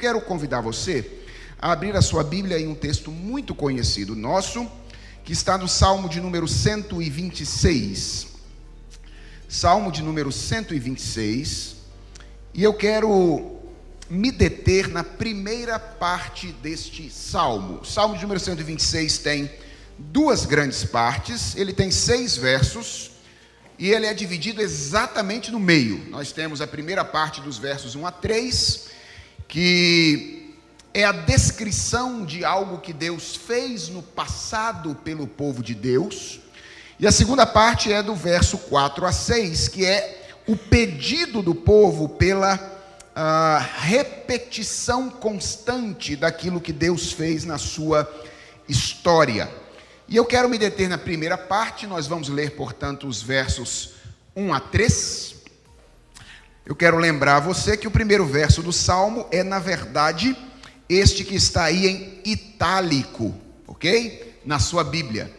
quero convidar você a abrir a sua Bíblia em um texto muito conhecido nosso, que está no Salmo de número 126. Salmo de número 126. E eu quero me deter na primeira parte deste salmo. O Salmo de número 126 tem duas grandes partes, ele tem 6 versos, e ele é dividido exatamente no meio. Nós temos a primeira parte dos versos 1 a 3, que é a descrição de algo que Deus fez no passado pelo povo de Deus, e a segunda parte é do verso 4 a 6, que é o pedido do povo pela repetição constante daquilo que Deus fez na sua história. E eu quero me deter na primeira parte. Nós vamos ler, portanto, os versos 1 a 3. Eu quero lembrar a você que o primeiro verso do Salmo é, na verdade, este que está aí em itálico, ok? Na sua Bíblia.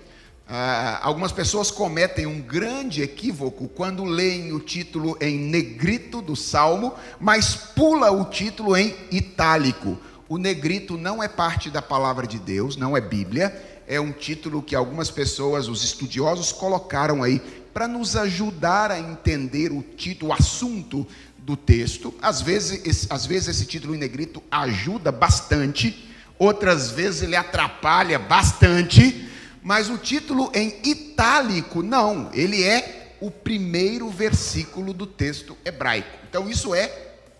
Algumas pessoas cometem um grande equívoco quando leem o título em negrito do Salmo, mas pula o título em itálico. O negrito não é parte da palavra de Deus, não é Bíblia. É um título que algumas pessoas, os estudiosos, colocaram aí para nos ajudar a entender o título, o assunto do texto. Às vezes esse título em negrito ajuda bastante, outras vezes ele atrapalha bastante, mas o título em itálico, não, ele é o primeiro versículo do texto hebraico. Então isso é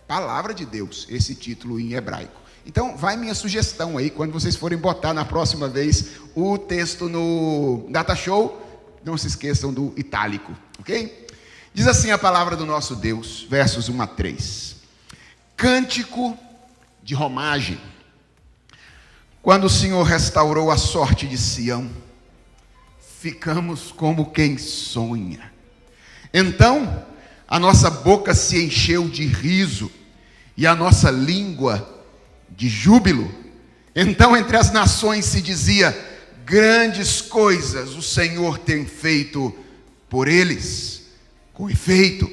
palavra de Deus, esse título em hebraico. Então, vai minha sugestão aí, quando vocês forem botar na próxima vez o texto no Data Show, não se esqueçam do itálico, ok? Diz assim a palavra do nosso Deus, versos 1 a 3. Cântico de romagem. Quando o Senhor restaurou a sorte de Sião, ficamos como quem sonha. Então, a nossa boca se encheu de riso e a nossa língua de júbilo. Então entre as nações se dizia: grandes coisas o Senhor tem feito por eles. Com efeito,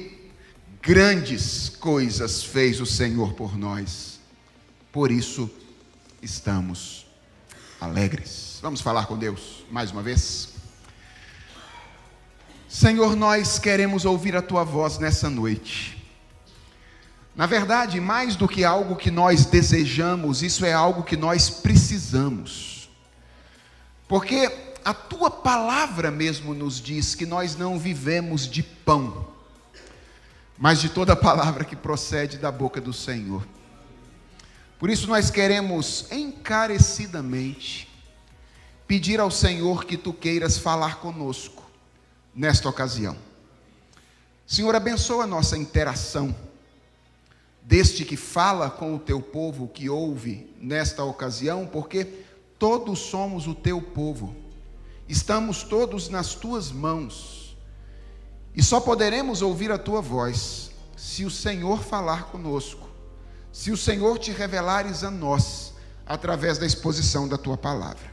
grandes coisas fez o Senhor por nós. Por isso estamos alegres. Vamos falar com Deus mais uma vez. Senhor, nós queremos ouvir a tua voz nessa noite. Na verdade, mais do que algo que nós desejamos, isso é algo que nós precisamos. Porque a tua palavra mesmo nos diz que nós não vivemos de pão, mas de toda palavra que procede da boca do Senhor. Por isso nós queremos encarecidamente pedir ao Senhor que tu queiras falar conosco nesta ocasião. Senhor, abençoa a nossa interação deste que fala com o teu povo que ouve nesta ocasião, porque todos somos o teu povo, estamos todos nas tuas mãos, e só poderemos ouvir a tua voz se o Senhor falar conosco, se o Senhor te revelares a nós, através da exposição da tua palavra.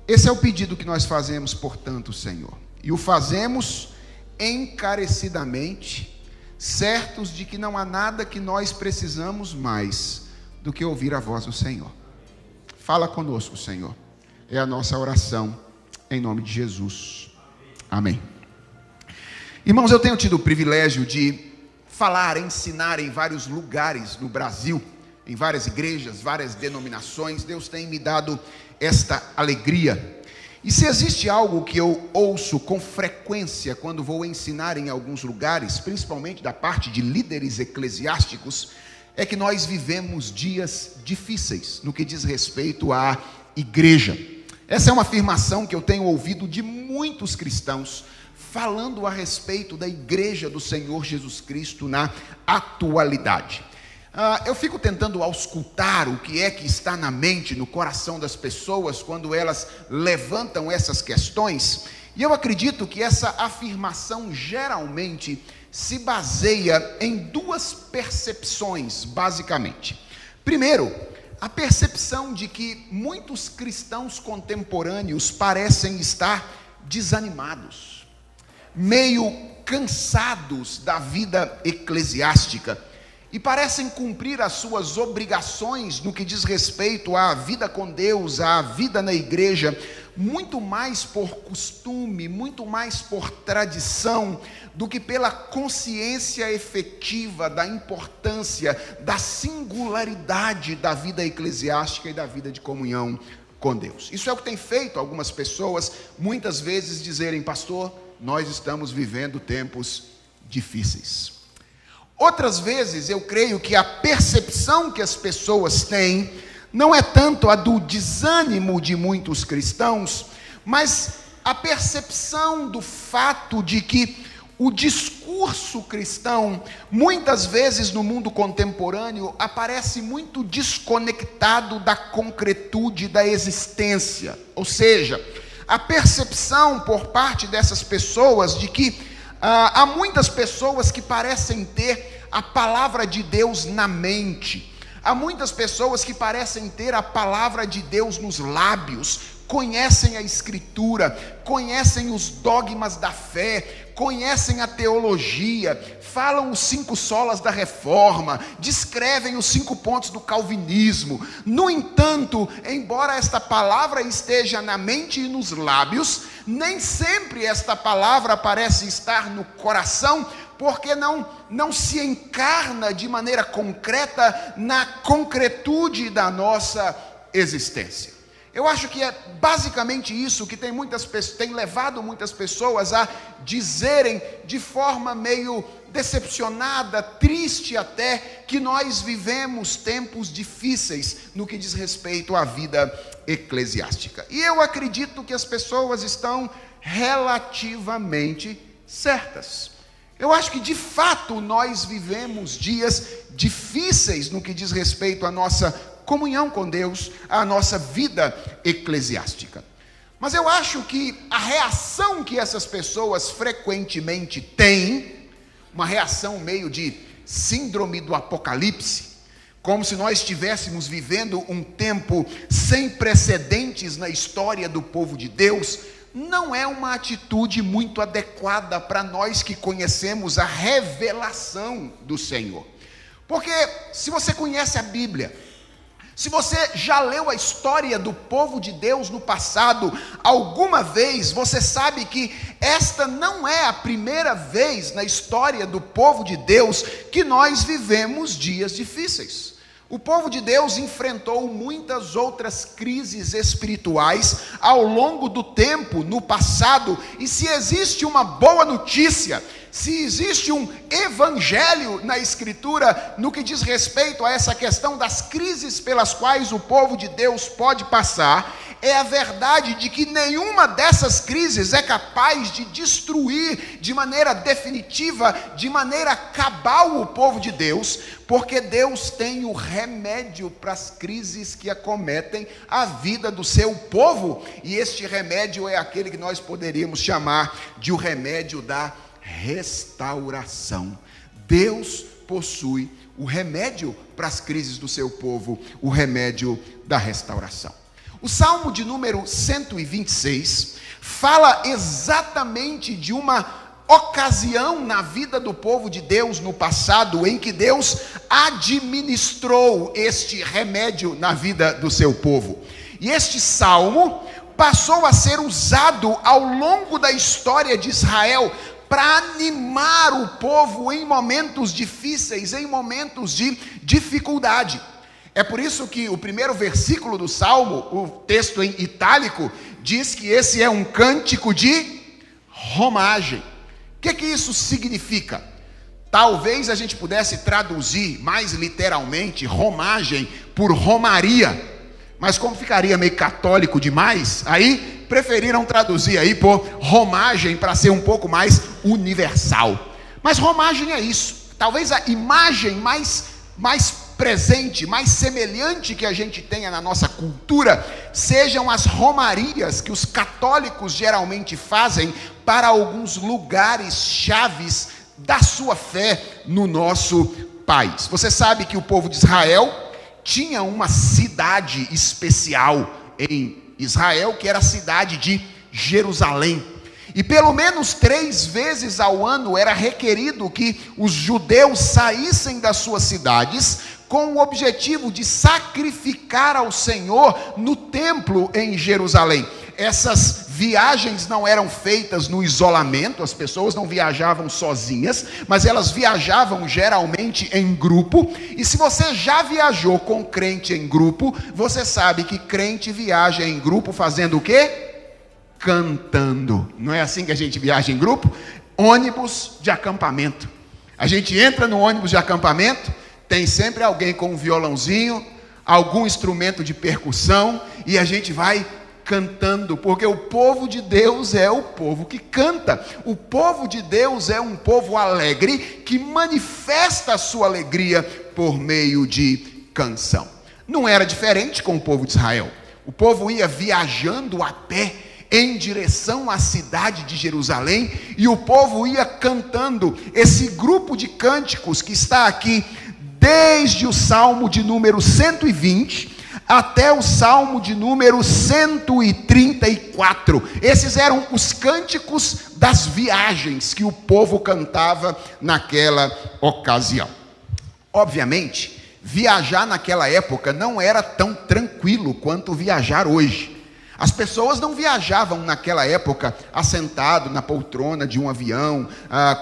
Esse é o pedido que nós fazemos, portanto, Senhor, e o fazemos encarecidamente, certos de que não há nada que nós precisamos mais do que ouvir a voz do Senhor. Fala conosco, Senhor. É a nossa oração, em nome de Jesus. Amém. Irmãos, eu tenho tido o privilégio de ensinar em vários lugares no Brasil, em várias igrejas, várias denominações. Deus tem me dado esta alegria. E se existe algo que eu ouço com frequência quando vou ensinar em alguns lugares, principalmente da parte de líderes eclesiásticos, é que nós vivemos dias difíceis no que diz respeito à igreja. Essa é uma afirmação que eu tenho ouvido de muitos cristãos falando a respeito da igreja do Senhor Jesus Cristo na atualidade. Eu fico tentando auscultar o que é que está na mente, no coração das pessoas quando elas levantam essas questões, e eu acredito que essa afirmação geralmente se baseia em duas percepções, basicamente. Primeiro, a percepção de que muitos cristãos contemporâneos parecem estar desanimados, meio cansados da vida eclesiástica, e parecem cumprir as suas obrigações no que diz respeito à vida com Deus, à vida na igreja, muito mais por costume, muito mais por tradição, do que pela consciência efetiva da importância, da singularidade da vida eclesiástica e da vida de comunhão com Deus. Isso é o que tem feito algumas pessoas, muitas vezes, dizerem: pastor, nós estamos vivendo tempos difíceis. Outras vezes, eu creio que a percepção que as pessoas têm não é tanto a do desânimo de muitos cristãos, mas a percepção do fato de que o discurso cristão, muitas vezes no mundo contemporâneo, aparece muito desconectado da concretude da existência. Ou seja, a percepção por parte dessas pessoas de que há muitas pessoas que parecem ter a palavra de Deus na mente. Há muitas pessoas que parecem ter a palavra de Deus nos lábios, conhecem a Escritura, conhecem os dogmas da fé, conhecem a teologia, falam os 5 solas da Reforma, descrevem os 5 pontos do Calvinismo. No entanto, embora esta palavra esteja na mente e nos lábios, nem sempre esta palavra parece estar no coração, porque não se encarna de maneira concreta na concretude da nossa existência. Eu acho que é basicamente isso que tem levado muitas pessoas a dizerem de forma meio decepcionada, triste até, que nós vivemos tempos difíceis no que diz respeito à vida eclesiástica. E eu acredito que as pessoas estão relativamente certas. Eu acho que de fato nós vivemos dias difíceis no que diz respeito à nossa comunhão com Deus, à nossa vida eclesiástica. Mas eu acho que a reação que essas pessoas frequentemente têm, uma reação meio de síndrome do apocalipse, como se nós estivéssemos vivendo um tempo sem precedentes na história do povo de Deus, não é uma atitude muito adequada para nós que conhecemos a revelação do Senhor. Porque se você conhece a Bíblia, se você já leu a história do povo de Deus no passado, alguma vez, você sabe que esta não é a primeira vez na história do povo de Deus que nós vivemos dias difíceis. O povo de Deus enfrentou muitas outras crises espirituais ao longo do tempo, no passado, e se existe uma boa notícia, se existe um evangelho na Escritura, no que diz respeito a essa questão das crises pelas quais o povo de Deus pode passar, é a verdade de que nenhuma dessas crises é capaz de destruir de maneira definitiva, de maneira cabal o povo de Deus, porque Deus tem o remédio para as crises que acometem a vida do seu povo, e este remédio é aquele que nós poderíamos chamar de o remédio da restauração. Deus possui o remédio para as crises do seu povo, o remédio da restauração. O Salmo de número 126 fala exatamente de uma ocasião na vida do povo de Deus no passado, em que Deus administrou este remédio na vida do seu povo. E este salmo passou a ser usado ao longo da história de Israel para animar o povo em momentos difíceis, em momentos de dificuldade. É por isso que o primeiro versículo do Salmo, o texto em itálico, diz que esse é um cântico de romagem. O que isso significa? Talvez a gente pudesse traduzir mais literalmente romagem por romaria, mas como ficaria meio católico demais, aí preferiram traduzir aí por romagem para ser um pouco mais universal. Mas romagem é isso. Talvez a imagem mais presente, mais semelhante que a gente tenha na nossa cultura, sejam as romarias que os católicos geralmente fazem para alguns lugares chaves da sua fé no nosso país. Você sabe que o povo de Israel tinha uma cidade especial em Israel, que era a cidade de Jerusalém. E pelo menos 3 vezes ao ano era requerido que os judeus saíssem das suas cidades com o objetivo de sacrificar ao Senhor no templo em Jerusalém. Essas viagens não eram feitas no isolamento, as pessoas não viajavam sozinhas, mas elas viajavam geralmente em grupo. E se você já viajou com crente em grupo, você sabe que crente viaja em grupo fazendo o quê? Cantando. Não é assim que a gente viaja em grupo? Ônibus de acampamento. A gente entra no ônibus de acampamento, tem sempre alguém com um violãozinho, algum instrumento de percussão, e a gente vai cantando, porque o povo de Deus é o povo que canta. O povo de Deus é um povo alegre, que manifesta a sua alegria por meio de canção. Não era diferente com o povo de Israel. O povo ia viajando a pé em direção à cidade de Jerusalém, e o povo ia cantando esse grupo de cânticos que está aqui desde o Salmo de número 120 até o Salmo de número 134. Esses eram os cânticos das viagens que o povo cantava naquela ocasião. Obviamente, viajar naquela época não era tão tranquilo quanto viajar hoje. As pessoas não viajavam naquela época assentado na poltrona de um avião,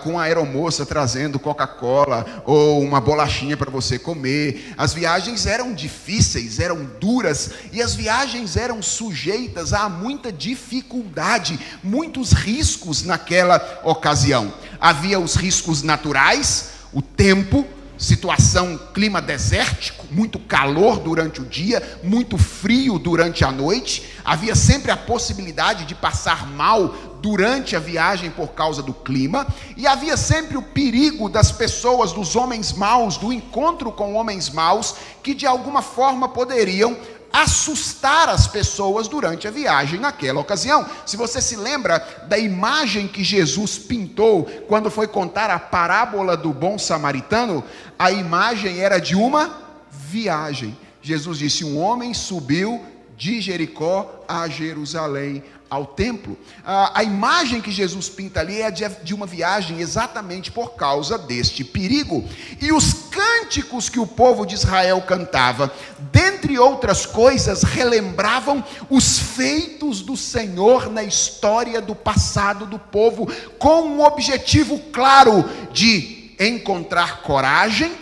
com a aeromoça trazendo Coca-Cola ou uma bolachinha para você comer. As viagens eram difíceis, eram duras, e as viagens eram sujeitas a muita dificuldade, muitos riscos naquela ocasião. Havia os riscos naturais, o tempo, situação, clima desértico, muito calor durante o dia, muito frio durante a noite. Havia sempre a possibilidade de passar mal durante a viagem por causa do clima, e havia sempre o perigo das pessoas, dos homens maus, do encontro com homens maus, que de alguma forma poderiam assustar as pessoas durante a viagem naquela ocasião. Se você se lembra da imagem que Jesus pintou quando foi contar a parábola do bom samaritano, a imagem era de uma viagem. Jesus disse: um homem subiu de Jericó a Jerusalém, ao templo. A imagem que Jesus pinta ali é de uma viagem exatamente por causa deste perigo. E os cânticos que o povo de Israel cantava, dentre outras coisas, relembravam os feitos do Senhor na história do passado do povo, com um objetivo claro de encontrar coragem,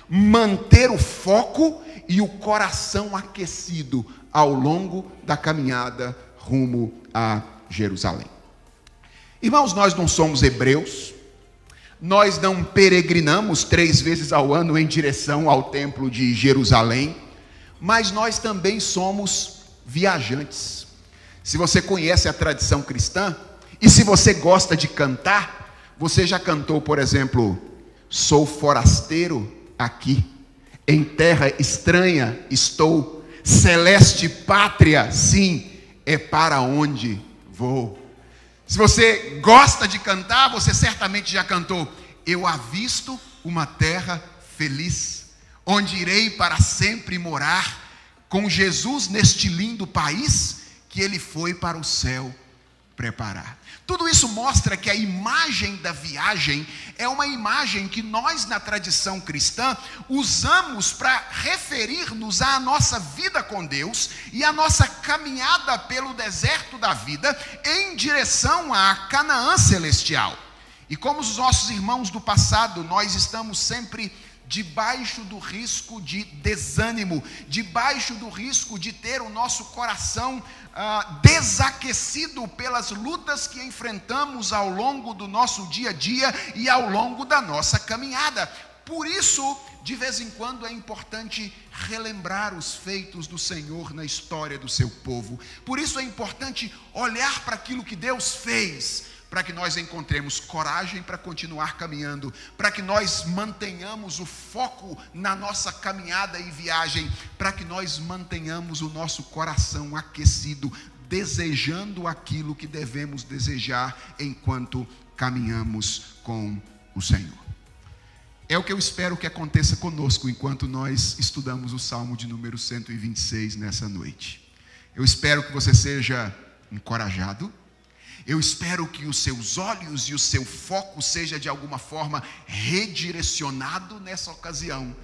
manter o foco e o coração aquecido ao longo da caminhada rumo a Jerusalém. Irmãos, nós não somos hebreus, nós não peregrinamos 3 vezes ao ano em direção ao templo de Jerusalém, mas nós também somos viajantes. Se você conhece a tradição cristã, e se você gosta de cantar, você já cantou, por exemplo, sou forasteiro aqui, em terra estranha estou, celeste pátria, sim, é para onde vou. Se você gosta de cantar, você certamente já cantou: eu avisto uma terra feliz, onde irei para sempre morar, com Jesus neste lindo país, que ele foi para o céu preparar. Tudo isso mostra que a imagem da viagem é uma imagem que nós, na tradição cristã, usamos para referir-nos à nossa vida com Deus e à nossa caminhada pelo deserto da vida em direção à Canaã celestial. E como os nossos irmãos do passado, nós estamos sempre debaixo do risco de desânimo, debaixo do risco de ter o nosso coração desaquecido pelas lutas que enfrentamos ao longo do nosso dia a dia e ao longo da nossa caminhada. Por isso, de vez em quando é importante relembrar os feitos do Senhor na história do seu povo. Por isso é importante olhar para aquilo que Deus fez, para que nós encontremos coragem para continuar caminhando, para que nós mantenhamos o foco na nossa caminhada e viagem, para que nós mantenhamos o nosso coração aquecido, desejando aquilo que devemos desejar enquanto caminhamos com o Senhor. É o que eu espero que aconteça conosco enquanto nós estudamos o Salmo de número 126 nessa noite. Eu espero que você seja encorajado. Eu espero que os seus olhos e o seu foco seja de alguma forma redirecionado nessa ocasião.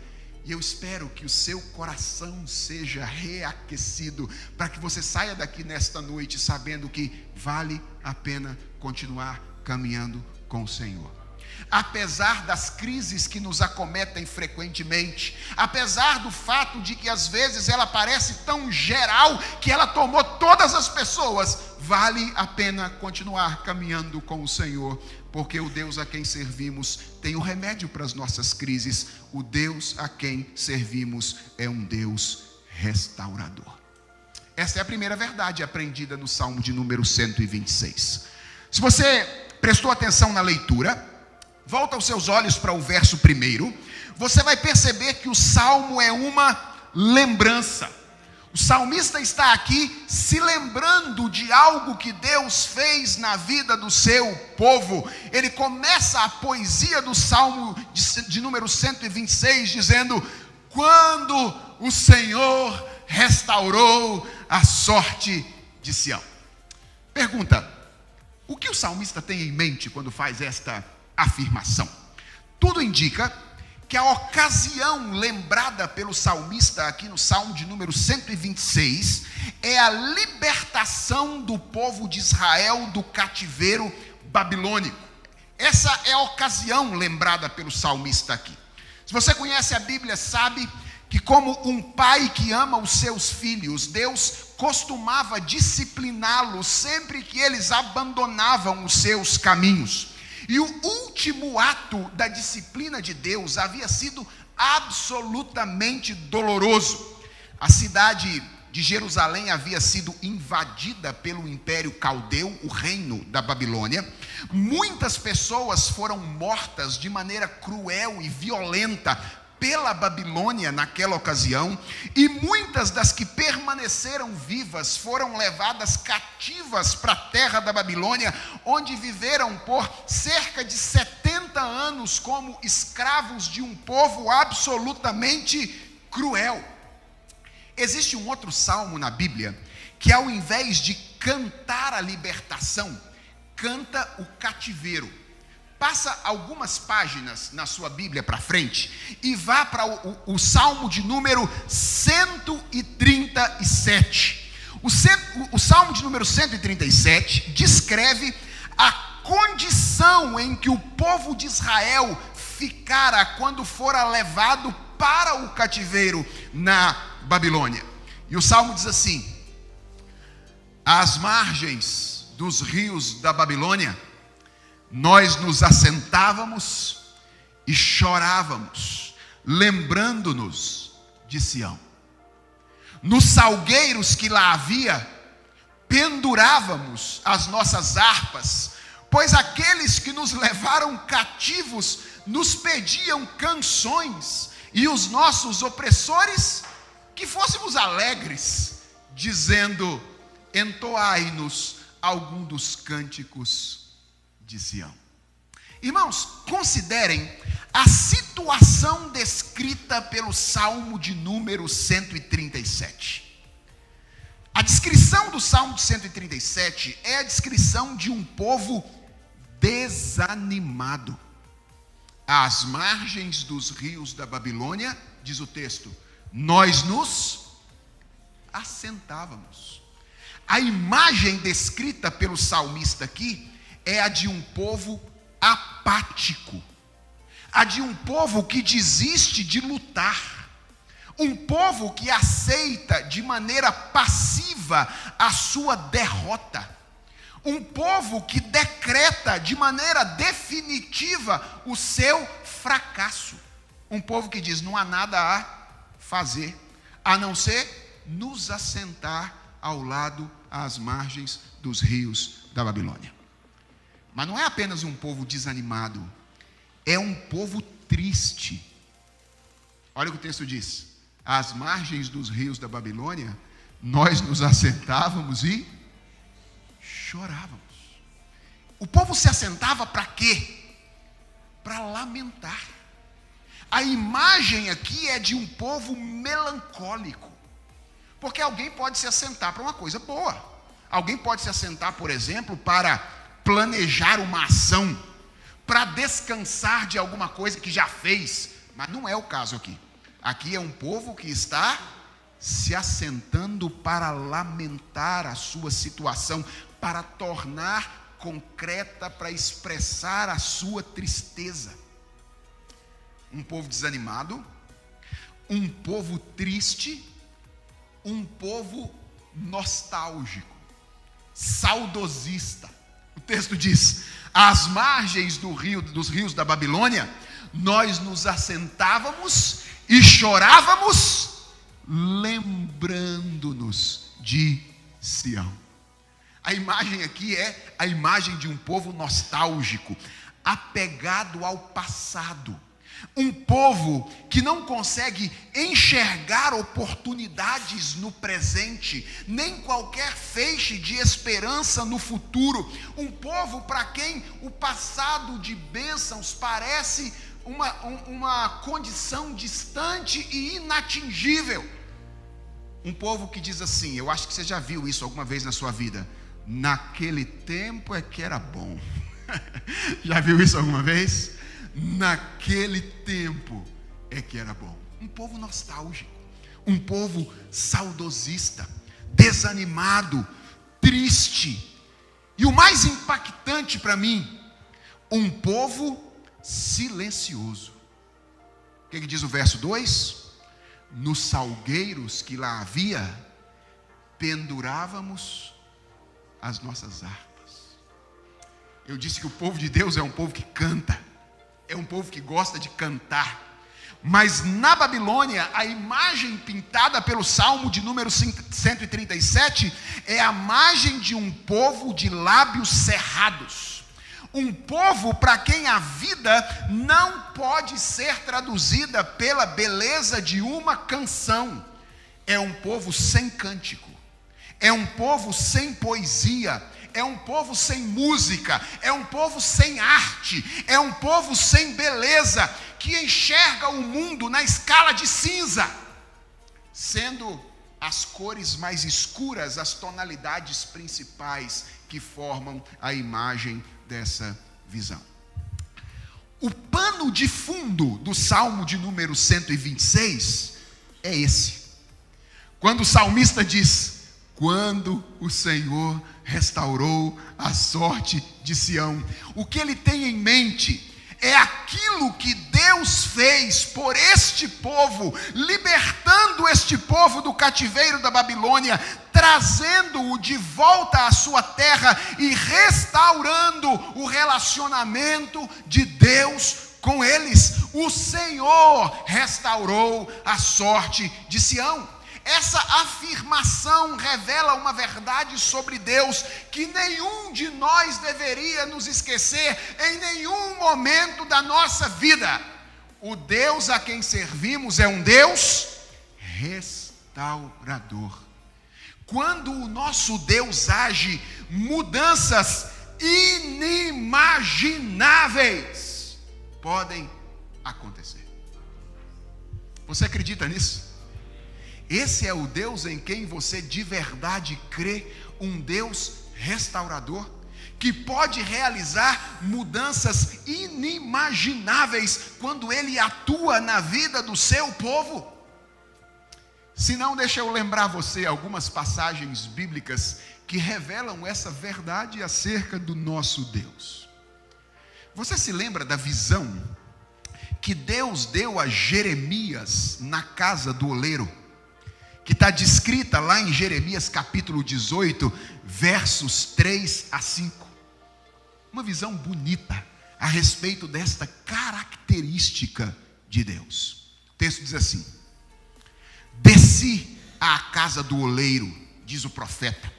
E eu espero que o seu coração seja reaquecido, para que você saia daqui nesta noite sabendo que vale a pena continuar caminhando com o Senhor. Apesar das crises que nos acometem frequentemente, apesar do fato de que às vezes ela parece tão geral que ela tomou todas as pessoas, vale a pena continuar caminhando com o Senhor, porque o Deus a quem servimos tem o remédio para as nossas crises. O Deus a quem servimos é um Deus restaurador. Essa é a primeira verdade aprendida no Salmo de número 126. Se você prestou atenção na leitura, volta os seus olhos para o verso 1, você vai perceber que o Salmo é uma lembrança. O salmista está aqui se lembrando de algo que Deus fez na vida do seu povo. Ele começa a poesia do Salmo de número 126 dizendo: quando o Senhor restaurou a sorte de Sião. Pergunta: o que o salmista tem em mente quando faz esta afirmação? Tudo indica que a ocasião lembrada pelo salmista aqui no Salmo de número 126 é a libertação do povo de Israel do cativeiro babilônico. Essa é a ocasião lembrada pelo salmista aqui. Se você conhece a Bíblia, sabe que, como um pai que ama os seus filhos, Deus costumava discipliná-los sempre que eles abandonavam os seus caminhos. E o último ato da disciplina de Deus havia sido absolutamente doloroso. A cidade de Jerusalém havia sido invadida pelo Império Caldeu, o reino da Babilônia. Muitas pessoas foram mortas de maneira cruel e violenta pela Babilônia naquela ocasião, e muitas das que permaneceram vivas foram levadas cativas para a terra da Babilônia, onde viveram por cerca de 70 anos como escravos de um povo absolutamente cruel. Existe um outro salmo na Bíblia que, ao invés de cantar a libertação, canta o cativeiro. Passa algumas páginas na sua Bíblia para frente e vá para o Salmo de número 137. O Salmo de número 137 descreve a condição em que o povo de Israel ficara quando fora levado para o cativeiro na Babilônia. E o Salmo diz assim: às margens dos rios da Babilônia, nós nos assentávamos e chorávamos, lembrando-nos de Sião. Nos salgueiros que lá havia, pendurávamos as nossas harpas, pois aqueles que nos levaram cativos nos pediam canções, e os nossos opressores que fôssemos alegres, dizendo: entoai-nos algum dos cânticos de Sião. Irmãos, considerem a situação descrita pelo Salmo de número 137. A descrição do Salmo de 137 é a descrição de um povo desanimado. Às margens dos rios da Babilônia, diz o texto, nós nos assentávamos. A imagem descrita pelo salmista aqui é a de um povo apático, a de um povo que desiste de lutar, um povo que aceita de maneira passiva a sua derrota, um povo que decreta de maneira definitiva o seu fracasso, um povo que diz: não há nada a fazer, a não ser nos assentar ao lado, às margens dos rios da Babilônia. Mas não é apenas um povo desanimado, é um povo triste. Olha o que o texto diz: às margens dos rios da Babilônia, nós nos assentávamos e chorávamos. O povo se assentava para quê? Para lamentar. A imagem aqui é de um povo melancólico, porque alguém pode se assentar para uma coisa boa. Alguém pode se assentar, por exemplo, para planejar uma ação, para descansar de alguma coisa que já fez, mas não é o caso aqui. Aqui é um povo que está se assentando para lamentar a sua situação, para tornar concreta, para expressar a sua tristeza. Um povo desanimado, um povo triste, um povo nostálgico, saudosista. O texto diz: às margens dos rios da Babilônia, nós nos assentávamos e chorávamos, lembrando-nos de Sião. A imagem aqui é a imagem de um povo nostálgico, apegado ao passado. Um povo que não consegue enxergar oportunidades no presente, nem qualquer feixe de esperança no futuro. Um povo para quem o passado de bênçãos parece uma condição distante e inatingível. Um povo que diz assim, eu acho que você já viu isso alguma vez na sua vida: naquele tempo é que era bom. Já viu isso alguma vez? Naquele tempo é que era bom. Um povo nostálgico, um povo saudosista, desanimado, triste. E o mais impactante para mim, um povo silencioso. O que diz o verso 2? Nos salgueiros que lá havia, pendurávamos as nossas harpas. Eu disse que o povo de Deus é um povo que canta, é um povo que gosta de cantar. Mas na Babilônia, a imagem pintada pelo Salmo de número 137 é a imagem de um povo de lábios cerrados. Um povo para quem a vida não pode ser traduzida pela beleza de uma canção. É um povo sem cântico, é um povo sem poesia, é um povo sem música, é um povo sem arte, é um povo sem beleza, que enxerga o mundo na escala de cinza, sendo as cores mais escuras as tonalidades principais que formam a imagem dessa visão. O pano de fundo do Salmo de número 126 é esse. Quando o salmista diz: quando o Senhor restaurou a sorte de Sião. O que ele tem em mente é aquilo que Deus fez por este povo, libertando este povo do cativeiro da Babilônia, trazendo-o de volta à sua terra e restaurando o relacionamento de Deus com eles. O Senhor restaurou a sorte de Sião. Essa afirmação revela uma verdade sobre Deus que nenhum de nós deveria nos esquecer em nenhum momento da nossa vida. O Deus a quem servimos é um Deus restaurador. Quando o nosso Deus age, mudanças inimagináveis podem acontecer. Você acredita nisso? Esse é o Deus em quem você de verdade crê, um Deus restaurador, que pode realizar mudanças inimagináveis quando Ele atua na vida do seu povo. Se não, deixa eu lembrar você algumas passagens bíblicas que revelam essa verdade acerca do nosso Deus. Você se lembra da visão que Deus deu a Jeremias na casa do oleiro, que está descrita lá em Jeremias capítulo 18, versos 3 a 5. Uma visão bonita a respeito desta característica de Deus. O texto diz assim: desci à casa do oleiro, diz o profeta,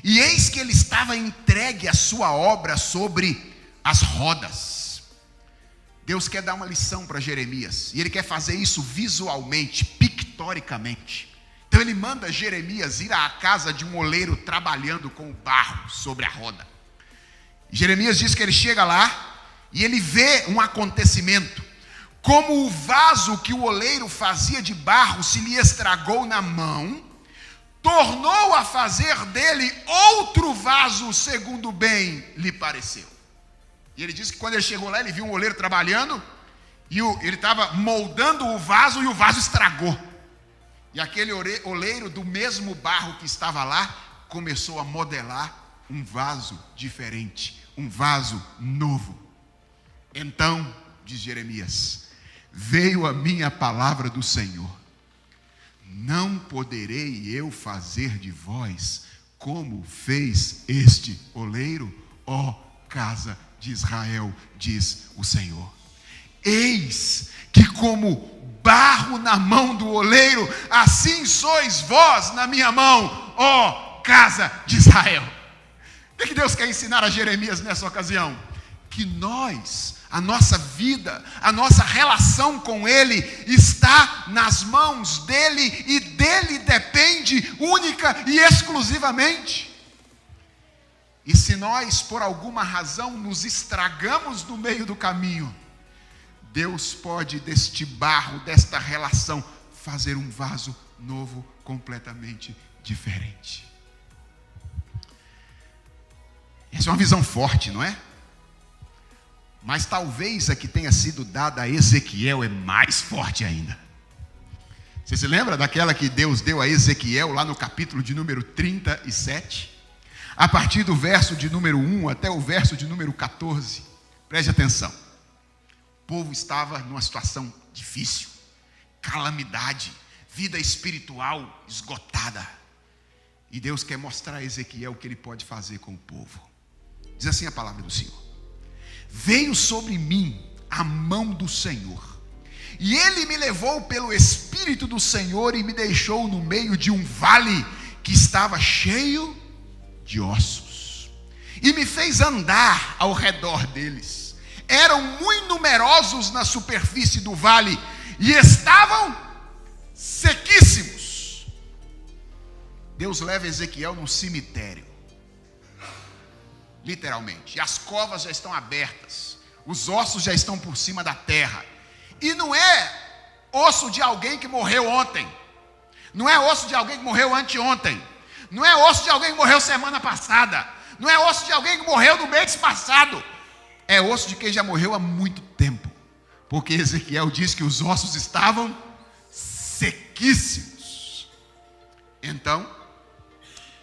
e eis que ele estava entregue à sua obra sobre as rodas. Deus quer dar uma lição para Jeremias, e ele quer fazer isso visualmente, pictoricamente. Então ele manda Jeremias ir à casa de um oleiro trabalhando com o barro sobre a roda. Jeremias diz que ele chega lá e ele vê um acontecimento. Como o vaso que o oleiro fazia de barro se lhe estragou na mão, tornou a fazer dele outro vaso segundo bem lhe pareceu. E ele disse que quando ele chegou lá, ele viu um oleiro trabalhando, e ele estava moldando o vaso, e o vaso estragou. E aquele oleiro, do mesmo barro que estava lá, começou a modelar um vaso diferente, um vaso novo. Então, diz Jeremias, veio a minha palavra do Senhor: não poderei eu fazer de vós como fez este oleiro, ó casa de Israel, diz o Senhor. Eis que como barro na mão do oleiro, assim sois vós na minha mão, ó casa de Israel. O que Deus quer ensinar a Jeremias nessa ocasião? Que nós, a nossa vida, a nossa relação com Ele está nas mãos dEle, e dEle depende única e exclusivamente. E se nós, por alguma razão, nos estragamos no meio do caminho, Deus pode, deste barro, desta relação, fazer um vaso novo, completamente diferente. Essa é uma visão forte, não é? Mas talvez a que tenha sido dada a Ezequiel é mais forte ainda. Você se lembra daquela que Deus deu a Ezequiel lá no capítulo de número 37? A partir do verso de número 1 até o verso de número 14. Preste atenção. O povo estava numa situação difícil, calamidade, vida espiritual esgotada. E Deus quer mostrar a Ezequiel o que ele pode fazer com o povo. Diz assim a palavra do Senhor: veio sobre mim a mão do Senhor, e Ele me levou pelo Espírito do Senhor e me deixou no meio de um vale que estava cheio de ossos, e me fez andar ao redor deles. Eram muito numerosos na superfície do vale, e estavam sequíssimos. Deus leva Ezequiel num cemitério, literalmente, e as covas já estão abertas, os ossos já estão por cima da terra, e não é osso de alguém que morreu ontem, não é osso de alguém que morreu anteontem, não é osso de alguém que morreu semana passada, não é osso de alguém que morreu no mês passado, é osso de quem já morreu há muito tempo, porque Ezequiel diz que os ossos estavam sequíssimos. Então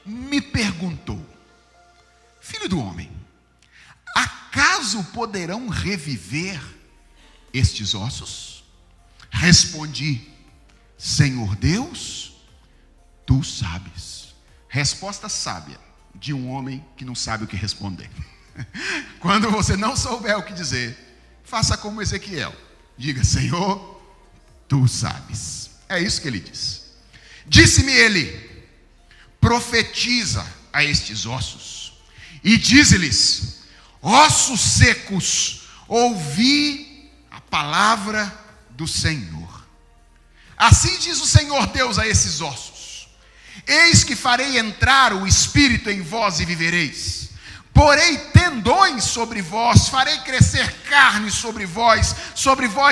me perguntou: filho do homem, acaso poderão reviver estes ossos? Respondi: Senhor Deus, tu sabes. Resposta sábia de um homem que não sabe o que responder. Quando você não souber o que dizer, faça como Ezequiel. Diga: Senhor, tu sabes. É isso que ele diz. Disse-me ele: profetiza a estes ossos e dize-lhes: ossos secos, ouvi a palavra do Senhor. Assim diz o Senhor Deus a esses ossos: eis que farei entrar o Espírito em vós e vivereis. Porei tendões sobre vós, farei crescer carne sobre vós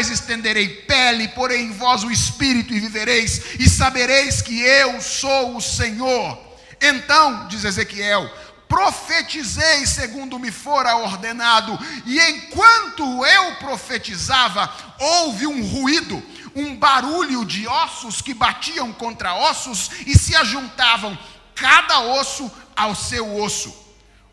estenderei pele, porei em vós o Espírito e vivereis, e sabereis que eu sou o Senhor. Então, diz Ezequiel, profetizei segundo me fora ordenado, e enquanto eu profetizava, houve um ruído, um barulho de ossos que batiam contra ossos e se ajuntavam, cada osso ao seu osso.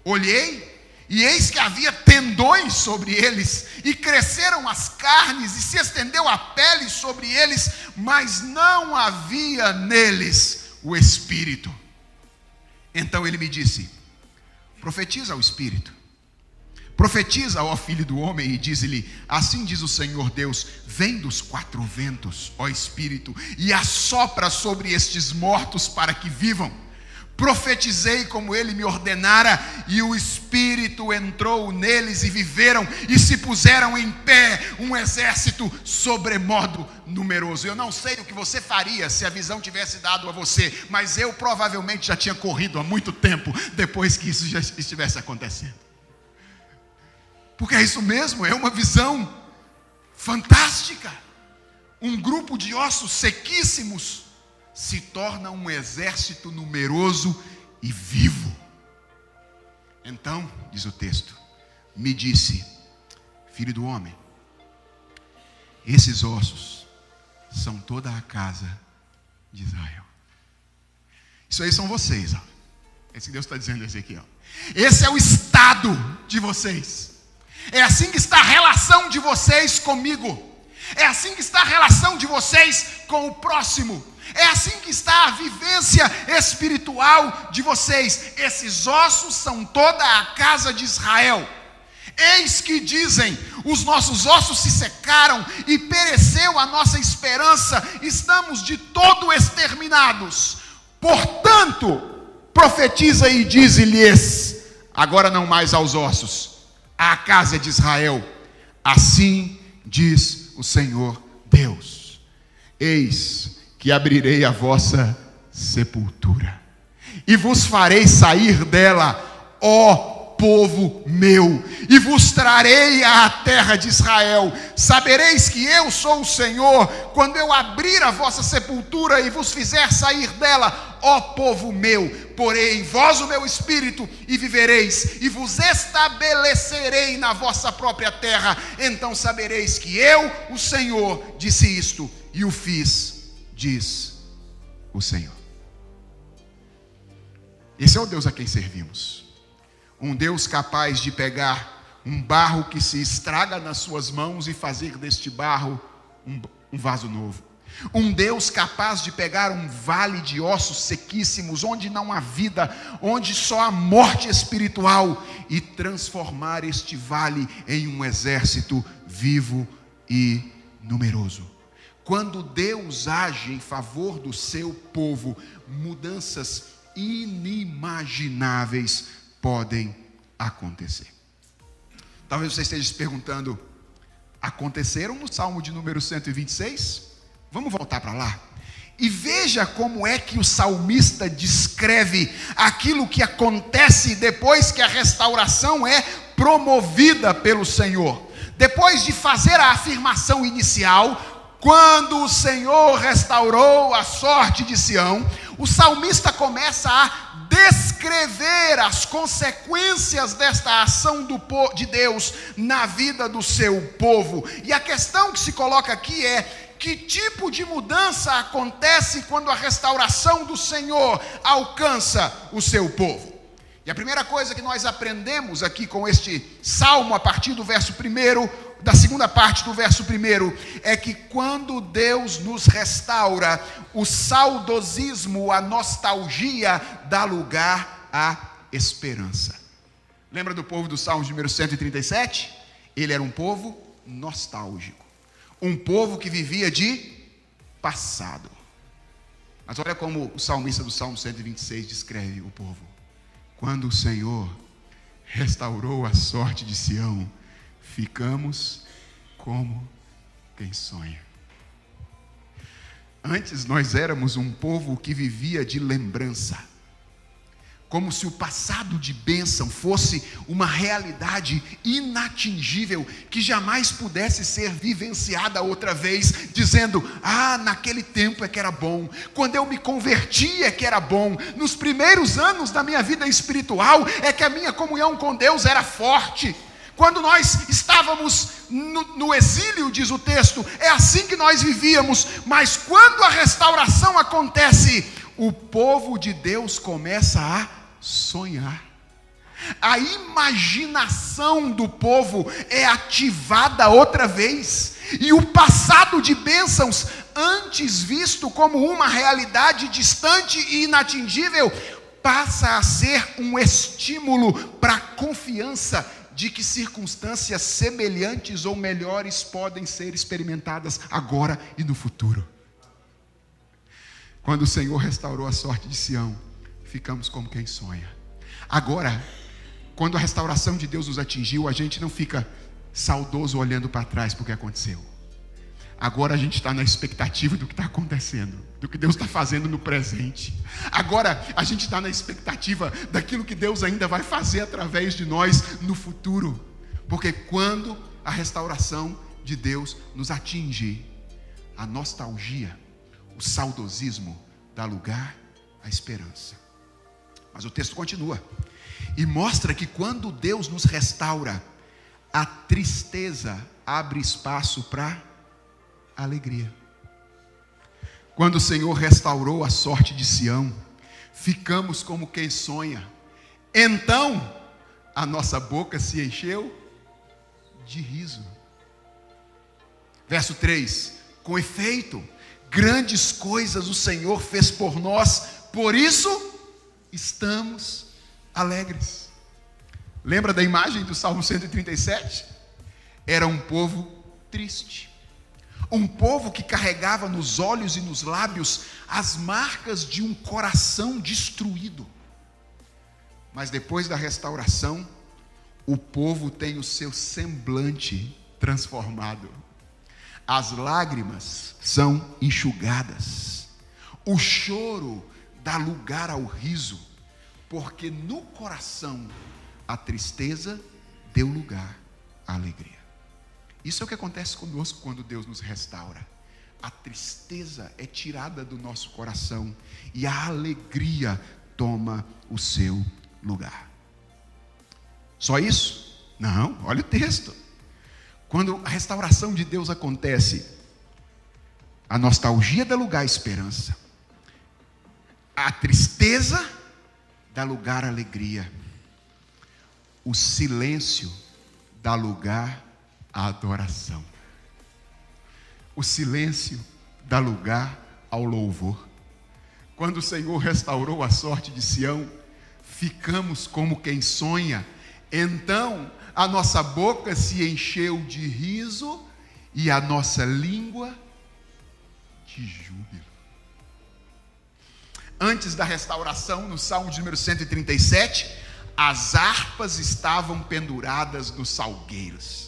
Olhei, e eis que havia tendões sobre eles, e cresceram as carnes, e se estendeu a pele sobre eles, mas não havia neles o Espírito. Então ele me disse: profetiza ao Espírito, profetiza, ó filho do homem, e diz-lhe: assim diz o Senhor Deus, vem dos quatro ventos, ó Espírito, e assopra sobre estes mortos para que vivam. Profetizei como ele me ordenara, e o Espírito entrou neles e viveram, e se puseram em pé um exército sobremodo numeroso. Eu não sei o que você faria se a visão tivesse dado a você, mas eu provavelmente já tinha corrido há muito tempo depois que isso já estivesse acontecendo. Porque é isso mesmo, é uma visão fantástica. Um grupo de ossos sequíssimos se torna um exército numeroso e vivo. Então, diz o texto, me disse: filho do homem, esses ossos são toda a casa de Israel. Isso aí são vocês, ó. É isso que Deus está dizendo a Ezequiel. Esse é o estado de vocês. É assim que está a relação de vocês comigo. É assim que está a relação de vocês com o próximo. É assim que está a vivência espiritual de vocês. Esses ossos são toda a casa de Israel. Eis que dizem: os nossos ossos se secaram e pereceu a nossa esperança, estamos de todo exterminados. Portanto, profetiza e dize-lhes, agora não mais aos ossos, à casa de Israel: assim diz o Senhor Deus: eis que abrirei a vossa sepultura e vos farei sair dela, ó povo meu, e vos trarei à terra de Israel. Sabereis que eu sou o Senhor, quando eu abrir a vossa sepultura e vos fizer sair dela, ó povo meu. Porei em vós o meu espírito e vivereis, e vos estabelecerei na vossa própria terra. Então sabereis que eu, o Senhor, disse isto e o fiz, diz o Senhor. Esse é o Deus a quem servimos. Um Deus capaz de pegar um barro que se estraga nas suas mãos e fazer deste barro um vaso novo. Um Deus capaz de pegar um vale de ossos sequíssimos, onde não há vida, onde só há morte espiritual, e transformar este vale em um exército vivo e numeroso. Quando Deus age em favor do seu povo, mudanças inimagináveis podem acontecer. Talvez você esteja se perguntando: aconteceram no Salmo de número 126? Vamos voltar para lá e veja como é que o salmista descreve aquilo que acontece depois que a restauração é promovida pelo Senhor. Depois de fazer a afirmação inicial, quando o Senhor restaurou a sorte de Sião, o salmista começa a descrever as consequências desta ação de Deus na vida do seu povo. E a questão que se coloca aqui é: que tipo de mudança acontece quando a restauração do Senhor alcança o seu povo? E a primeira coisa que nós aprendemos aqui com este salmo, a partir do verso 1, da segunda parte do verso 1, é que quando Deus nos restaura, o saudosismo, a nostalgia, dá lugar à esperança. Lembra do povo do Salmo de número 137? Ele era um povo nostálgico, um povo que vivia de passado. Mas olha como o salmista do Salmo 126 descreve o povo: quando o Senhor restaurou a sorte de Sião, ficamos como quem sonha. Antes nós éramos um povo que vivia de lembrança, como se o passado de bênção fosse uma realidade inatingível, que jamais pudesse ser vivenciada outra vez, dizendo: ah, naquele tempo é que era bom, quando eu me converti é que era bom, nos primeiros anos da minha vida espiritual é que a minha comunhão com Deus era forte. Quando nós estávamos no exílio, diz o texto, é assim que nós vivíamos. Mas quando a restauração acontece, o povo de Deus começa a sonhar. A imaginação do povo é ativada outra vez. E o passado de bênçãos, antes visto como uma realidade distante e inatingível, passa a ser um estímulo para a confiança de que circunstâncias semelhantes ou melhores podem ser experimentadas agora e no futuro. Quando o Senhor restaurou a sorte de Sião, ficamos como quem sonha. Agora, quando a restauração de Deus nos atingiu, a gente não fica saudoso olhando para trás porque aconteceu. Agora a gente está na expectativa do que está acontecendo, do que Deus está fazendo no presente. Agora a gente está na expectativa daquilo que Deus ainda vai fazer através de nós no futuro. Porque quando a restauração de Deus nos atinge, a nostalgia, o saudosismo dá lugar à esperança. Mas o texto continua e mostra que quando Deus nos restaura, a tristeza abre espaço para a alegria. Quando o Senhor restaurou a sorte de Sião, ficamos como quem sonha. Então, a nossa boca se encheu de riso. Verso 3: com efeito, grandes coisas o Senhor fez por nós, por isso estamos alegres. Lembra da imagem do Salmo 137? Era um povo triste, um povo que carregava nos olhos e nos lábios as marcas de um coração destruído. Mas depois da restauração, o povo tem o seu semblante transformado. As lágrimas são enxugadas, o choro dá lugar ao riso, porque no coração a tristeza deu lugar à alegria. Isso é o que acontece conosco quando Deus nos restaura. A tristeza é tirada do nosso coração e a alegria toma o seu lugar. Só isso? Não, olha o texto. Quando a restauração de Deus acontece, a nostalgia dá lugar à esperança, a tristeza dá lugar à alegria, o silêncio dá lugar à adoração, o silêncio dá lugar ao louvor. Quando o Senhor restaurou a sorte de Sião, ficamos como quem sonha. Então a nossa boca se encheu de riso e a nossa língua de júbilo. Antes da restauração, no Salmo de número 137, as harpas estavam penduradas nos salgueiros.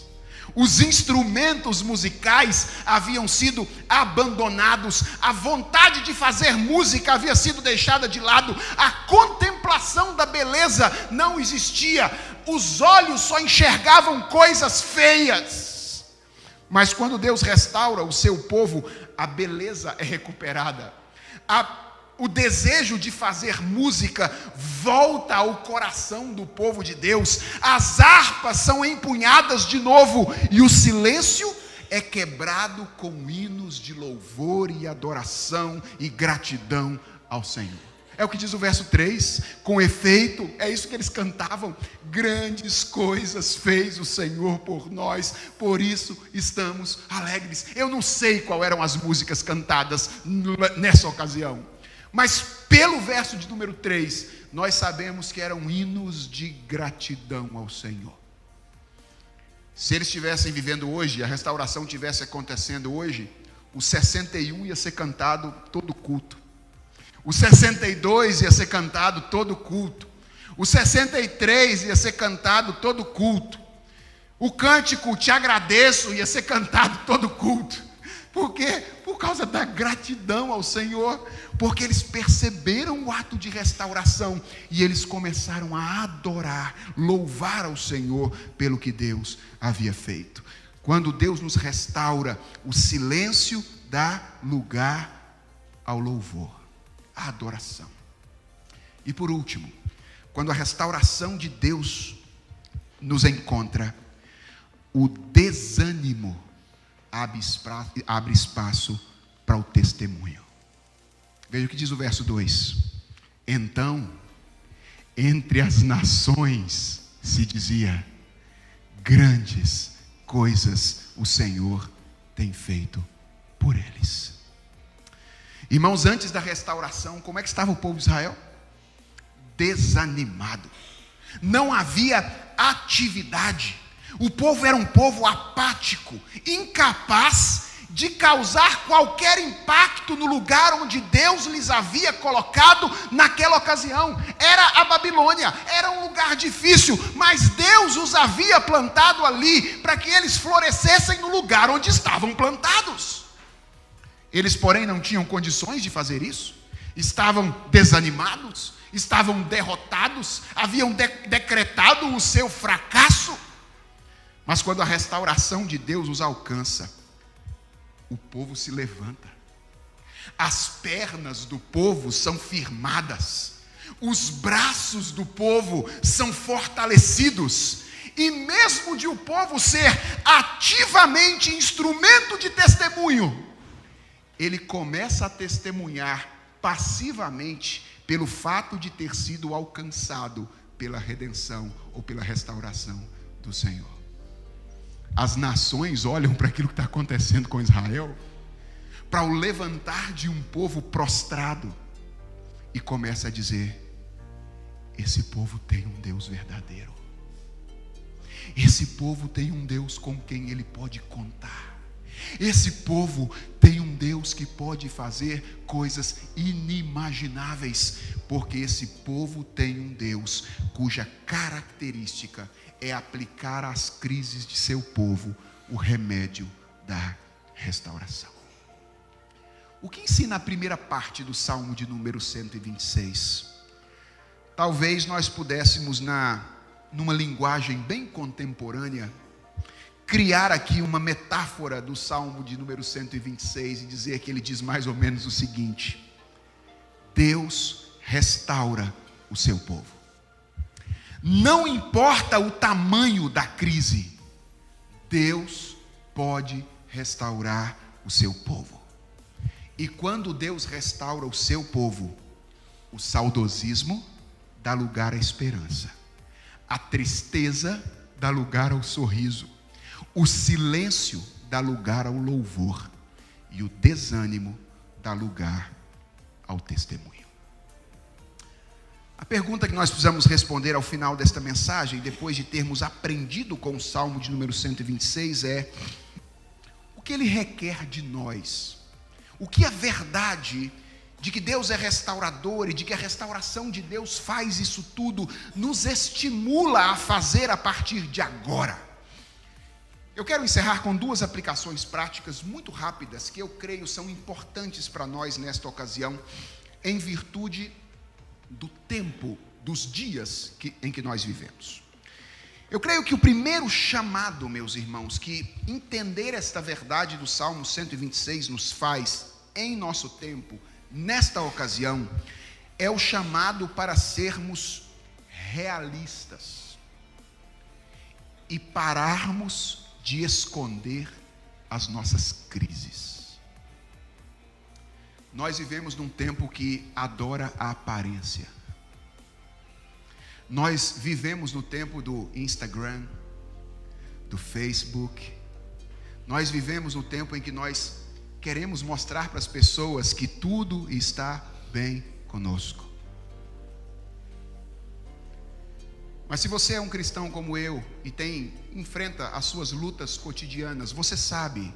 Os instrumentos musicais haviam sido abandonados, a vontade de fazer música havia sido deixada de lado, a contemplação da beleza não existia, os olhos só enxergavam coisas feias. Mas quando Deus restaura o seu povo, a beleza é recuperada, o desejo de fazer música volta ao coração do povo de Deus, as harpas são empunhadas de novo e o silêncio é quebrado com hinos de louvor e adoração e gratidão ao Senhor. É o que diz o verso 3, com efeito, é isso que eles cantavam: grandes coisas fez o Senhor por nós, por isso estamos alegres. Eu não sei qual eram as músicas cantadas nessa ocasião, mas pelo verso de número 3, nós sabemos que eram hinos de gratidão ao Senhor. Se eles estivessem vivendo hoje, a restauração estivesse acontecendo hoje, o 61 ia ser cantado todo culto, o 62 ia ser cantado todo culto, o 63 ia ser cantado todo culto, o cântico Te Agradeço ia ser cantado todo culto. Por quê? Por causa da gratidão ao Senhor, porque eles perceberam o ato de restauração e eles começaram a adorar, louvar ao Senhor pelo que Deus havia feito. Quando Deus nos restaura, o silêncio dá lugar ao louvor, à adoração. E por último, quando a restauração de Deus nos encontra, o desânimo abre espaço para o testemunho. Veja o que diz o verso 2. Então, entre as nações se dizia: grandes coisas o Senhor tem feito por eles. Irmãos, antes da restauração, como é que estava o povo de Israel? Desanimado. Não havia atividade. O povo era um povo apático, incapaz de causar qualquer impacto no lugar onde Deus lhes havia colocado naquela ocasião. Era a Babilônia, era um lugar difícil, mas Deus os havia plantado ali para que eles florescessem no lugar onde estavam plantados. Eles, porém, não tinham condições de fazer isso, estavam desanimados, estavam derrotados, haviam decretado o seu fracasso. Mas quando a restauração de Deus os alcança, o povo se levanta. As pernas do povo são firmadas, os braços do povo são fortalecidos, e mesmo de o povo ser ativamente instrumento de testemunho, ele começa a testemunhar passivamente pelo fato de ter sido alcançado pela redenção ou pela restauração do Senhor. As nações olham para aquilo que está acontecendo com Israel, para o levantar de um povo prostrado, e começa a dizer: esse povo tem um Deus verdadeiro, esse povo tem um Deus com quem ele pode contar, esse povo tem um Deus que pode fazer coisas inimagináveis, porque esse povo tem um Deus cuja característica é aplicar às crises de seu povo o remédio da restauração. O que ensina a primeira parte do Salmo de número 126? Talvez nós pudéssemos, numa linguagem bem contemporânea, criar aqui uma metáfora do Salmo de número 126 e dizer que ele diz mais ou menos o seguinte: Deus restaura o seu povo. Não importa o tamanho da crise, Deus pode restaurar o seu povo. E quando Deus restaura o seu povo, o saudosismo dá lugar à esperança, a tristeza dá lugar ao sorriso, o silêncio dá lugar ao louvor, e o desânimo dá lugar ao testemunho. A pergunta que nós precisamos responder ao final desta mensagem, depois de termos aprendido com o Salmo de número 126, é: o que ele requer de nós? O que a verdade de que Deus é restaurador e de que a restauração de Deus faz isso tudo nos estimula a fazer a partir de agora? Eu quero encerrar com duas aplicações práticas muito rápidas que eu creio são importantes para nós nesta ocasião, em virtude do tempo, dos dias em que nós vivemos. Eu creio que o primeiro chamado, meus irmãos, que entender esta verdade do Salmo 126 nos faz em nosso tempo, nesta ocasião, é o chamado para sermos realistas e pararmos de esconder as nossas crises. Nós vivemos num tempo que adora a aparência. Nós vivemos no tempo do Instagram, do Facebook. Nós vivemos no tempo em que nós queremos mostrar para as pessoas que tudo está bem conosco. Mas se você é um cristão como eu e enfrenta as suas lutas cotidianas, você sabe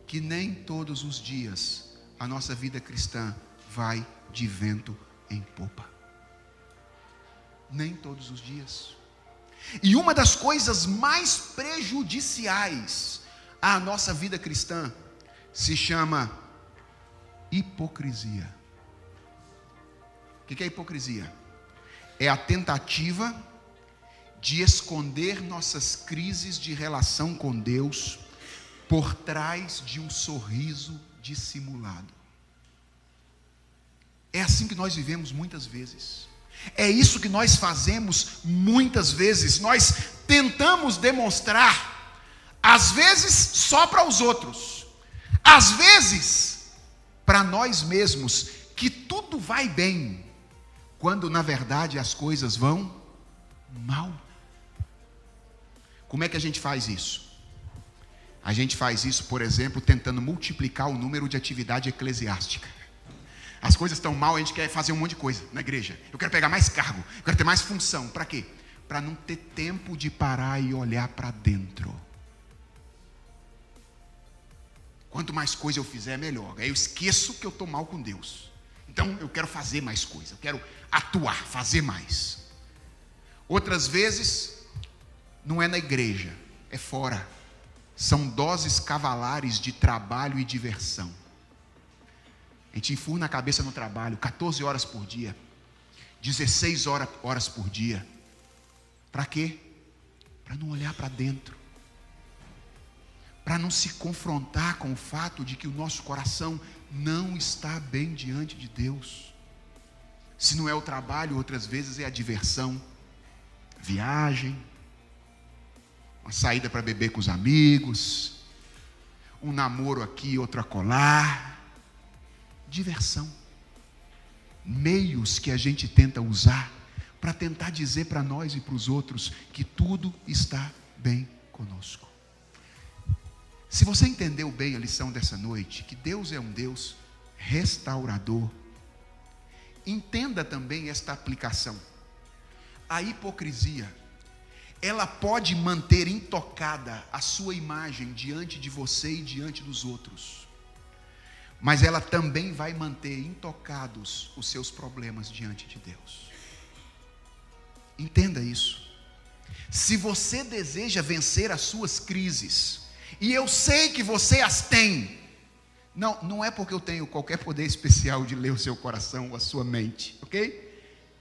que nem todos os dias a nossa vida cristã vai de vento em popa. Nem todos os dias. E uma das coisas mais prejudiciais à nossa vida cristã se chama hipocrisia. O que é hipocrisia? É a tentativa de esconder nossas crises de relação com Deus por trás de um sorriso dissimulado. É assim que nós vivemos muitas vezes. É isso que nós fazemos muitas vezes. Nós tentamos demonstrar, às vezes só para os outros, às vezes para nós mesmos, que tudo vai bem, quando na verdade as coisas vão mal. Como é que a gente faz isso? A gente faz isso, por exemplo, tentando multiplicar o número de atividade eclesiástica. As coisas estão mal, a gente quer fazer um monte de coisa na igreja. Eu quero pegar mais cargo, eu quero ter mais função. Para quê? Para não ter tempo de parar e olhar para dentro. Quanto mais coisa eu fizer, melhor. Aí eu esqueço que eu estou mal com Deus. Então eu quero fazer mais coisa, eu quero atuar, fazer mais. Outras vezes, não é na igreja, é fora. São doses cavalares de trabalho e diversão. A gente enfurna a cabeça no trabalho, 14 horas por dia, 16 horas por dia. Para quê? Para não olhar para dentro. para não se confrontar com o fato de que o nosso coração não está bem diante de Deus. Se não é o trabalho, outras vezes é a diversão, viagem, uma saída para beber com os amigos, um namoro aqui, outro acolá, diversão. Meios que a gente tenta usar para tentar dizer para nós e para os outros que tudo está bem conosco. Se você entendeu bem a lição dessa noite, que Deus é um Deus restaurador, entenda também esta aplicação. A hipocrisia, ela pode manter intocada a sua imagem diante de você e diante dos outros, mas ela também vai manter intocados os seus problemas diante de Deus. Entenda isso. Se você deseja vencer as suas crises, e eu sei que você as tem, não é porque eu tenho qualquer poder especial de ler o seu coração ou a sua mente, ok?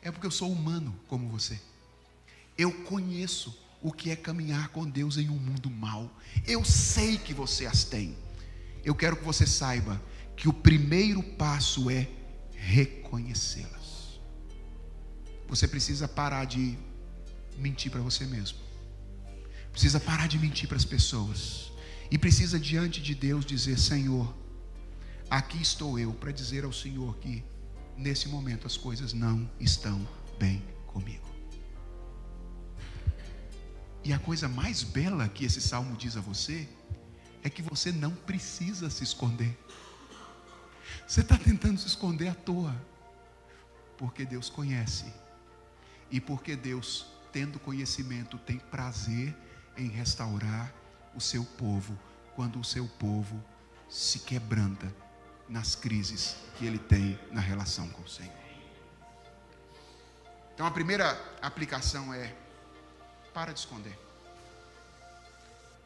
É porque eu sou humano como você. Eu conheço o que é caminhar com Deus em um mundo mau. Eu sei que você as tem. Eu quero que você saiba que o primeiro passo é reconhecê-las. Você precisa parar de mentir para você mesmo. Precisa parar de mentir para as pessoas. E precisa diante de Deus dizer: Senhor, aqui estou eu para dizer ao Senhor que nesse momento as coisas não estão bem comigo. E a coisa mais bela que esse salmo diz a você é que você não precisa se esconder. Você está tentando se esconder à toa, porque Deus conhece, e porque Deus, tendo conhecimento, tem prazer em restaurar o seu povo, quando o seu povo se quebranta nas crises que ele tem na relação com o Senhor. Então a primeira aplicação é: para de esconder.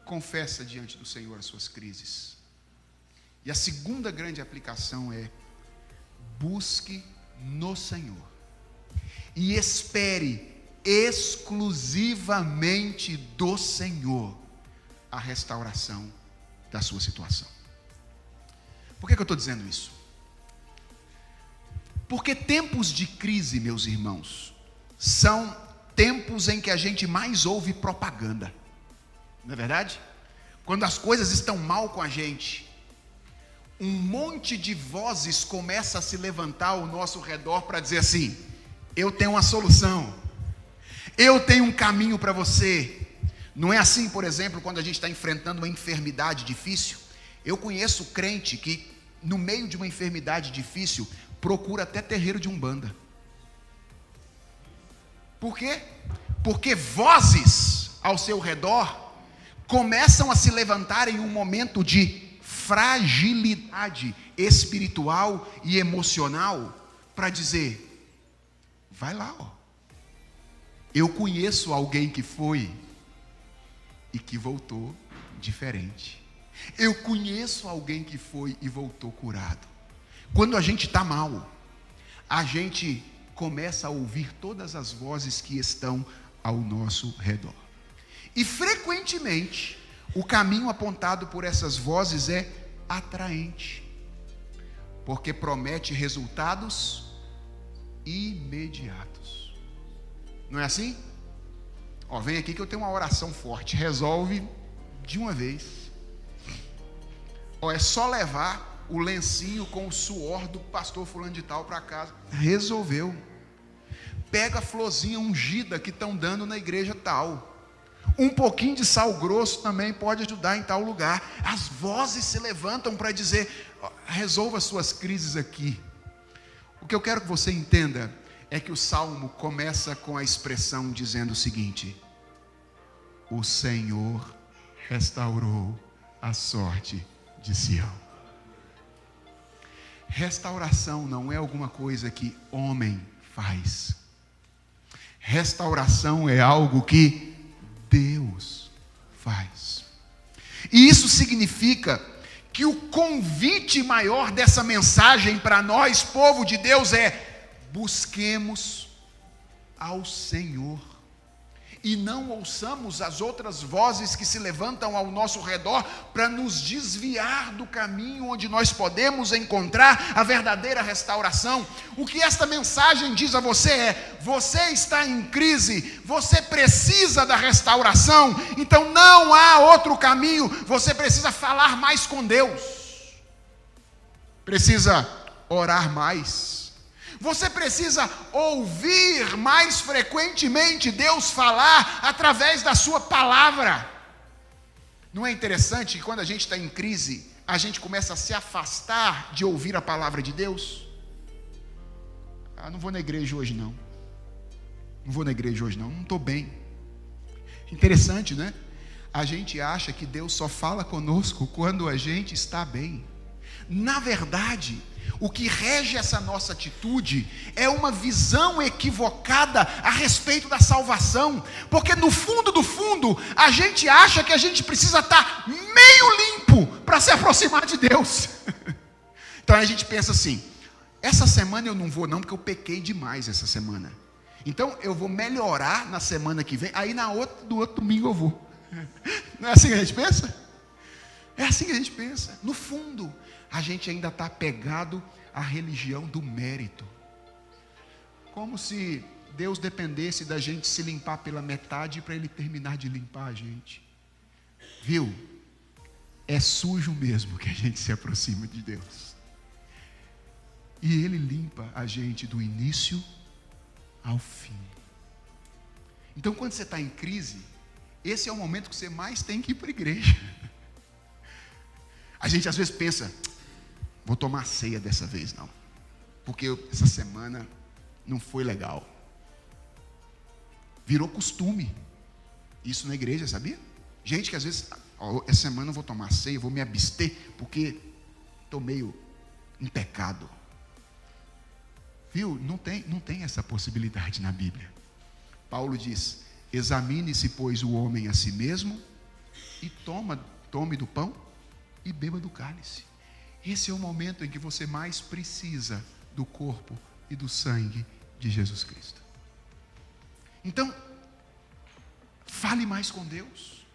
Confessa diante do Senhor as suas crises. E a segunda grande aplicação é: busque no Senhor e espere exclusivamente do Senhor a restauração da sua situação. Por que eu estou dizendo isso? Porque tempos de crise, meus irmãos, são tempos em que a gente mais ouve propaganda. Não é verdade? Quando as coisas estão mal com a gente, um monte de vozes começa a se levantar ao nosso redor para dizer assim: eu tenho uma solução, eu tenho um caminho para você. Não é assim, por exemplo, quando a gente está enfrentando uma enfermidade difícil? Eu conheço crente que, no meio de uma enfermidade difícil, procura até terreiro de umbanda. Por quê? Porque vozes ao seu redor começam a se levantar em um momento de fragilidade espiritual e emocional para dizer: vai lá, ó. Eu conheço alguém que foi e que voltou diferente. Eu conheço alguém que foi e voltou curado. Quando a gente está mal, a gente começa a ouvir todas as vozes que estão ao nosso redor. E frequentemente, o caminho apontado por essas vozes é atraente, porque promete resultados imediatos. Não é assim? Ó, vem aqui que eu tenho uma oração forte, resolve de uma vez. Ó, é só levar o lencinho com o suor do pastor fulano de tal para casa. Resolveu. Pega a florzinha ungida que estão dando na igreja tal. Um pouquinho de sal grosso também pode ajudar em tal lugar. As vozes se levantam para dizer: ó, resolva suas crises aqui. O que eu quero que você entenda é que o salmo começa com a expressão dizendo o seguinte: o Senhor restaurou a sorte de Sião. Restauração não é alguma coisa que homem faz. Restauração é algo que Deus faz. E isso significa que o convite maior dessa mensagem para nós, povo de Deus, é: busquemos ao Senhor. e não ouçamos as outras vozes que se levantam ao nosso redor para nos desviar do caminho onde nós podemos encontrar a verdadeira restauração. O que esta mensagem diz a você é: você está em crise, você precisa da restauração, então não há outro caminho, você precisa falar mais com Deus, precisa orar mais. Você precisa ouvir mais frequentemente Deus falar através da sua palavra. Não é interessante que quando a gente está em crise, a gente começa a se afastar de ouvir a palavra de Deus? Não vou na igreja hoje não. Não vou na igreja hoje não estou bem. Interessante, né? A gente acha que Deus só fala conosco quando a gente está bem. Na verdade, o que rege essa nossa atitude é uma visão equivocada a respeito da salvação, porque no fundo do fundo, a gente acha que a gente precisa estar meio limpo para se aproximar de Deus. Então a gente pensa assim: essa semana eu não vou não, porque eu pequei demais essa semana, então eu vou melhorar na semana que vem, aí do outro domingo eu vou. Não é assim que a gente pensa? É assim que a gente pensa. No fundo, a gente ainda está apegado à religião do mérito, como se Deus dependesse da gente se limpar pela metade para Ele terminar de limpar a gente. Viu? É sujo mesmo que a gente se aproxima de Deus, e Ele limpa a gente do início ao fim. Então, quando você está em crise, esse é o momento que você mais tem que ir para a igreja. A gente às vezes pensa: vou tomar ceia dessa vez não, porque essa semana não foi legal. Virou costume isso na igreja, sabia? Gente que às vezes: essa semana eu vou tomar ceia, vou me abster, porque estou meio em pecado. Viu? Não tem essa possibilidade na Bíblia. Paulo diz: examine-se, pois, o homem a si mesmo, e tome do pão e beba do cálice. Esse é o momento em que você mais precisa do corpo e do sangue de Jesus Cristo. Então, fale mais com Deus,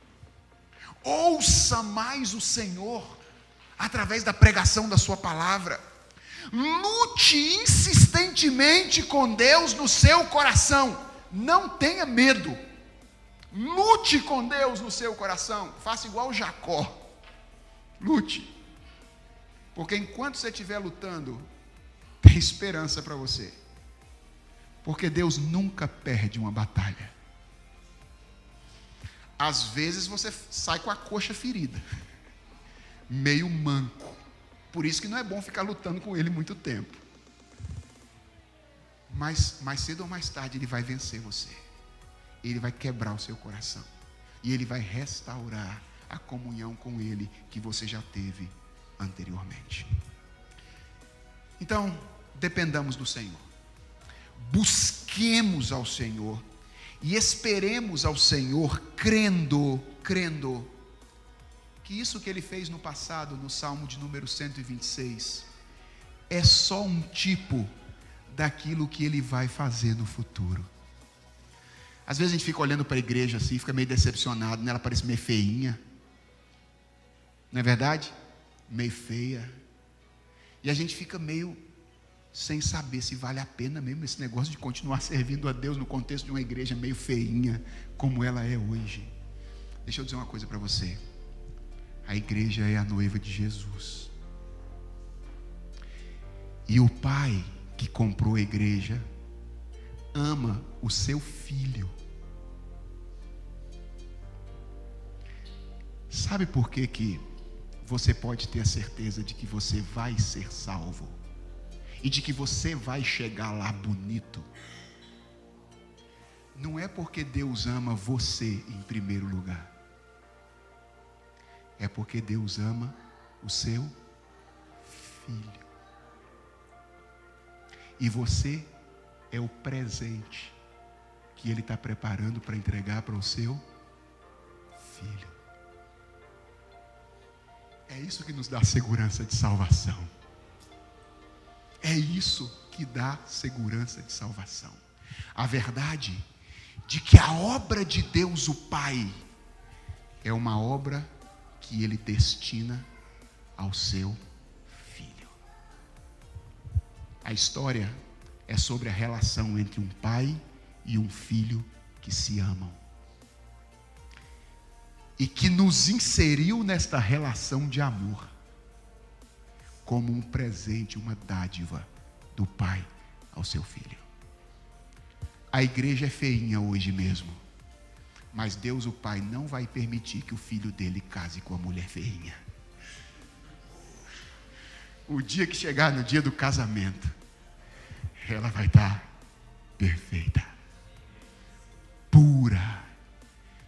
ouça mais o Senhor através da pregação da sua palavra. Lute insistentemente com Deus no seu coração. Não tenha medo. Lute com Deus no seu coração. Faça igual Jacó. Lute. Porque enquanto você estiver lutando, tem esperança para você. Porque Deus nunca perde uma batalha. Às vezes você sai com a coxa ferida, meio manco. Por isso que não é bom ficar lutando com Ele muito tempo. Mas mais cedo ou mais tarde Ele vai vencer você. Ele vai quebrar o seu coração. E Ele vai restaurar a comunhão com Ele que você já teve anteriormente. Então, dependamos do Senhor. Busquemos ao Senhor e esperemos ao Senhor crendo que isso que Ele fez no passado, no Salmo de número 126, é só um tipo daquilo que Ele vai fazer no futuro. Às vezes a gente fica olhando para a igreja assim, fica meio decepcionado, né? Ela parece meio feinha, não é verdade? Meio feia, e a gente fica meio sem saber se vale a pena mesmo esse negócio de continuar servindo a Deus no contexto de uma igreja meio feinha, como ela é hoje. Deixa eu dizer uma coisa para você: a igreja é a noiva de Jesus, e o Pai que comprou a igreja ama o seu filho. Sabe por que você pode ter a certeza de que você vai ser salvo e de que você vai chegar lá bonito? Não é porque Deus ama você em primeiro lugar, é porque Deus ama o seu filho, e você é o presente que Ele está preparando para entregar para o seu filho. É isso que nos dá segurança de salvação. É isso que dá segurança de salvação. A verdade de que a obra de Deus, o Pai, é uma obra que Ele destina ao seu Filho. A história é sobre a relação entre um pai e um filho que se amam. E que nos inseriu nesta relação de amor como um presente, uma dádiva do pai ao seu filho. A igreja é feinha hoje mesmo, mas Deus, o Pai, não vai permitir que o filho dele case com a mulher feinha. O dia que chegar no dia do casamento, ela vai estar perfeita, pura,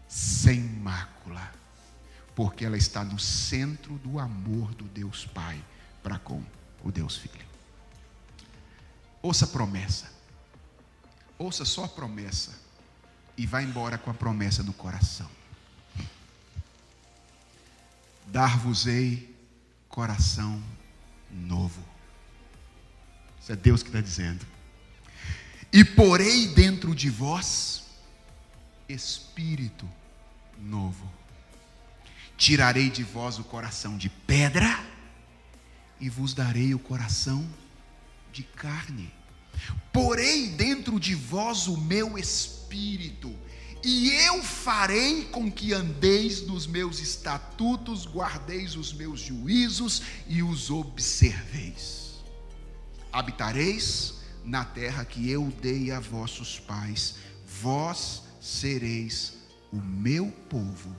sem mácula, porque ela está no centro do amor do Deus Pai para com o Deus Filho. Ouça a promessa, ouça só a promessa e vá embora com a promessa no coração. Dar-vos-ei coração novo. Isso é Deus que está dizendo. E porei dentro de vós espírito novo. Tirarei de vós o coração de pedra e vos darei o coração de carne. Porei dentro de vós o meu espírito, e eu farei com que andeis nos meus estatutos, guardeis os meus juízos e os observeis. Habitareis na terra que eu dei a vossos pais, vós sereis o meu povo,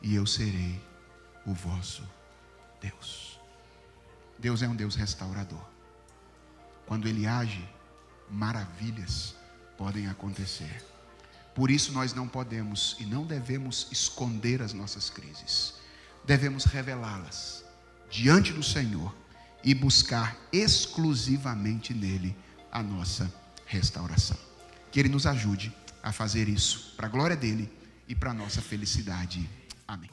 e eu serei o vosso Deus. Deus é um Deus restaurador. Quando Ele age, maravilhas podem acontecer. Por isso nós não podemos e não devemos esconder as nossas crises. Devemos revelá-las diante do Senhor e buscar exclusivamente nele a nossa restauração. Que Ele nos ajude a fazer isso para a glória dele e para a nossa felicidade. Amém.